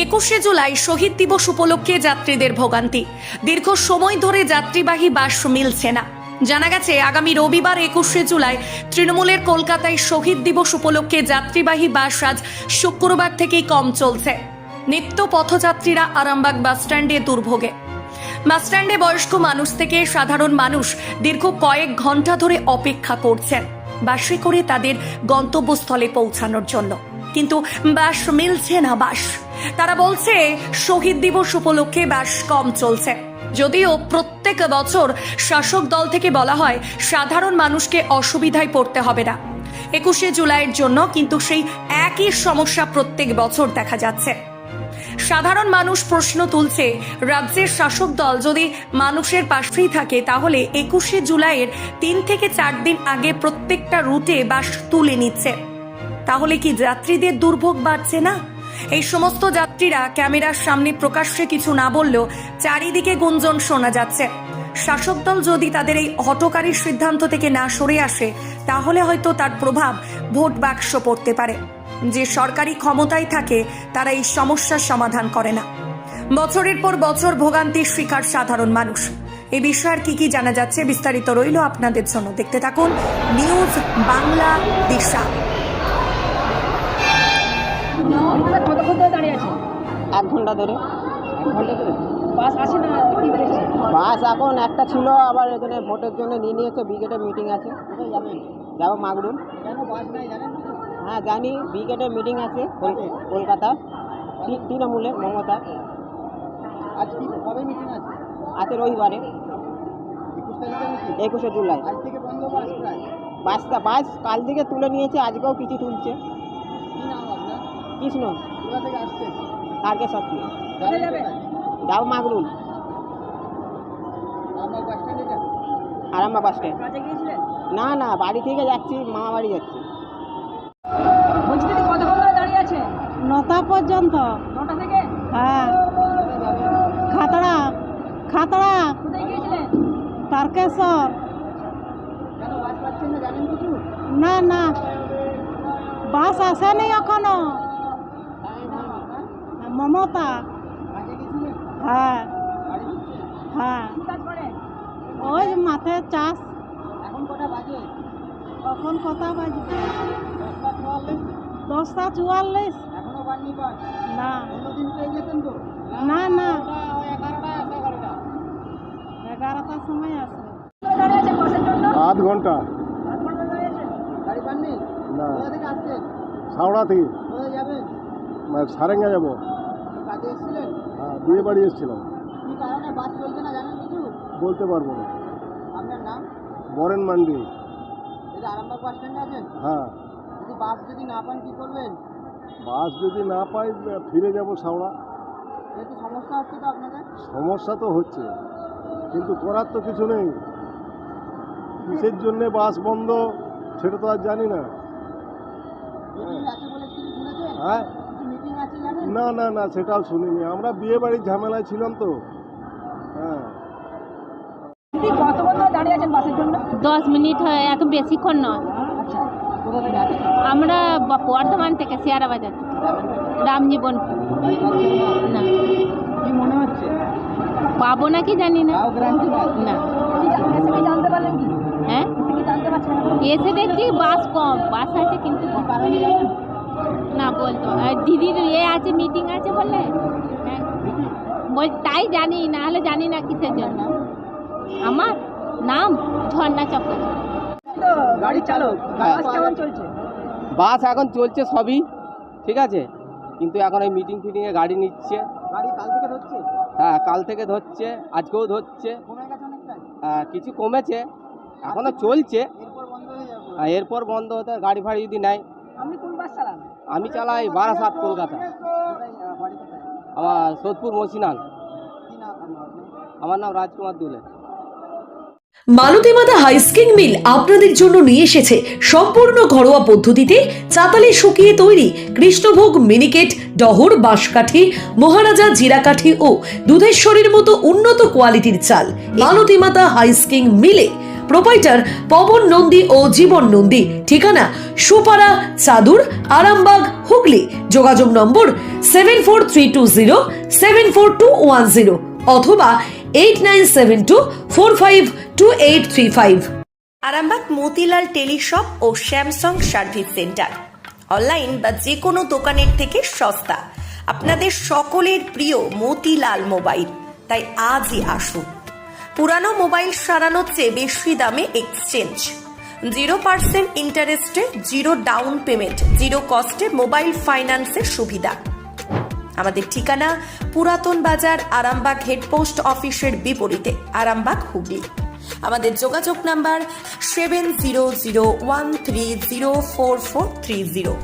21শে জুলাই শহীদ দিবস উপলক্ষে যাত্রীদের ভোগান্তি। দীর্ঘ সময় ধরে যাত্রীবাহী বাস মিলছে না। জানা গেছে আগামী রবিবার 21শে জুলাই তৃণমূলের কলকাতায় শহীদ দিবস উপলক্ষে যাত্রীবাহী বাস আজ শুক্রবার থেকেই কম চলছে। নিত্য পথযাত্রীরা আরামবাগ বাসস্ট্যান্ডে দুর্ভোগে। বাসস্ট্যান্ডে বয়স্ক মানুষ থেকে সাধারণ মানুষ দীর্ঘ কয়েক ঘন্টা ধরে অপেক্ষা করছেন বাসে করে তাদের গন্তব্যস্থলে পৌঁছানোর জন্য, কিন্তু বাস মিলছে না। তারা বলছে শহীদ দিবস উপলক্ষে বাস কম চলছে। যদিও প্রত্যেক বছর শাসক দল থেকে বলা হয় সাধারণ মানুষকে অসুবিধায় পড়তে হবে না 21শে জুলাইয়ের জন্য, কিন্তু সেই একই সমস্যা প্রত্যেক বছর দেখা যাচ্ছে। সাধারণ মানুষ প্রশ্ন তুলছে, রাজ্যের শাসক দল যদি মানুষের পাশেই থাকে তাহলে 21শে জুলাইয়ের 3 থেকে 4 দিন আগে প্রত্যেকটা রুটে বাস তুলে নিচ্ছে, তাহলে কি যাত্রীদের দুর্ভোগ বাড়ছে না? এই সমস্ত যাত্রীরা ক্যামেরার সামনে প্রকাশ্যে কিছু না বললেও চারিদিকে গুঞ্জন শোনা যাচ্ছে। শাসক দল যদি তাদের এই হঠকারী সিদ্ধান্ত থেকে না সরে আসে তাহলে হয়তো তার প্রভাব ভোট বাক্স পড়তে পারে। যে সরকারি ক্ষমতায় থাকে তারা এই সমস্যার সমাধান করে না। বছরের পর বছর ভোগান্তির শিকার সাধারণ মানুষ। এই বিষয়ে কি কি জানা যাচ্ছে বিস্তারিত রইল আপনাদের জন্য, দেখতে থাকুন নিউজ বাংলা দিশা। এক ঘন্টা ধরে বাস এখন একটা ছিল, আবার এখানে ভোটের জন্য নিয়ে নিয়েছে, ব্রিগেডের মিটিং আছে, যাবো মাগরুল। হ্যাঁ জানি, ব্রিগেডের মিটিং আছে কলকাতা তৃণমূলে মমতা। আজকে কবে মিটিং আছে? আছে রবিবারে 21শে জুলাই। বাস কাল থেকে তুলে নিয়েছে, আজকেও কিছু তুলছে। কৃষ্ণ কালকে সব যাবো মাগরুল আরামবাগ বাস স্ট্যান্ড। না না, বাড়ি থেকে যাচ্ছি, মামা বাড়ি যাচ্ছি। নটা পর্যন্ত। হ্যাঁ, খাতড়া তারকেশ্বর। না না, বাস আসেনি এখনো। মমতা। হ্যাঁ হ্যাঁ, ওই মাঠে চাষ। এখন কটা বাজে? 10:44। না না না, 11টার সময় আসে। আধ ঘন্টা না, হাওড়া থেকে সারেঙ্গা যাবো। হ্যাঁ, বিয়ে বাড়ি এসেছিলাম। বলতে পারবো না। আপনার নাম? বরেন মান্ডি। আরামবাগ বাস স্ট্যান্ডে আছেন? হ্যাঁ। বাস যদি না পান কি করবেন? বাস যদি না পাই ফিরে যাব হাওড়া। একটু সমস্যা হচ্ছে তো আপনাদের? সমস্যা তো হচ্ছে, কিন্তু করার তো কিছু নেই। কিসের জন্যে বাস বন্ধ সেটা তো আর জানি না। হ্যাঁ, না না না, সেটাও শুনিনি। আমরা বিয়ে বাড়ির ঝামেলায় ছিলাম তো। হ্যাঁ, 10 মিনিট হয়, এত বেশিক্ষণ নয়। আমরা বর্ধমান থেকে, শেয়ারা বাজার থেকে, রামজীবন। না মনে হচ্ছে পাবো নাকি জানি না। না, হ্যাঁ এসে দেখছি বাস কম, বাস আছে কিন্তু কম। না বলতো, দিদির আছে, মিটিং আছে বলে। হ্যাঁ বল, তাই জানি, না হলে জানি না কিসের জন্য। আমার নাম ঝর্ণা চক্রবর্তী। গাড়ি চালক, কেমন চলছে? বাস এখন চলছে সবই ঠিক আছে, কিন্তু এখন এই মিটিং ফিটিংয়ে গাড়ি নিচ্ছে। গাড়ি কাল থেকে ধরছে? হ্যাঁ, কাল থেকে ধরছে, আজকেও ধরছে। হ্যাঁ, কিছু কমেছে, এখনো চলছে। এরপর বন্ধ হতে গাড়ি ফাড়ি যদি নেয়। আপনি কোন বাস চালান? আমি চালাই বারাসাত, কলকাতা। আমার সোদপুর মসিনাল। আমার নাম রাজকুমার দুলে। মালতীমাতা হাইস্কিং মিল আপনাদের জন্য নিয়ে এসেছে সম্পূর্ণ ঘরোয়া পদ্ধতিতে চাতালে শুকিয়ে তৈরি কৃষ্ণভোগ মিনিকেট, ডহর, বাঁশকাঠি, মহারাজা জিরাকাঠি ও দুধেশ্বরীর মতো উন্নত কোয়ালিটির চাল। মালতীমাতা হাইস্কিং মিলে প্রোপাইটার পবন নন্দী ও জীবন নন্দী। ঠিকানা সুপারা চাদুর, আরামবাগ, হুগলি। যোগাযোগ নম্বর 7432074210 অথবা 8972452835। আরামবাগ মতিলাল টেলিশপ ও স্যামসাং সার্ভিস সেন্টার অনলাইন বা যে কোনো দোকানের থেকে সস্তা। আপনাদের সকলের প্রিয় মতিলাল মোবাইল, তাই আজই আসুন। পুরানো মোবাইল সারানোর চেয়ে বেশি দামে এক্সচেঞ্জ, 0% ইন্টারেস্টে, 0 ডাউন পেমেন্ট, 0 কস্টে মোবাইল ফাইন্যান্সের সুবিধা। আমাদের ঠিকানা পুরাতন বাজার, আরামবাগ হেডপোস্ট অফিসের বিপরীতে, আরামবাগ, হুগলি। আমাদের যোগাযোগ নাম্বার 7001304430।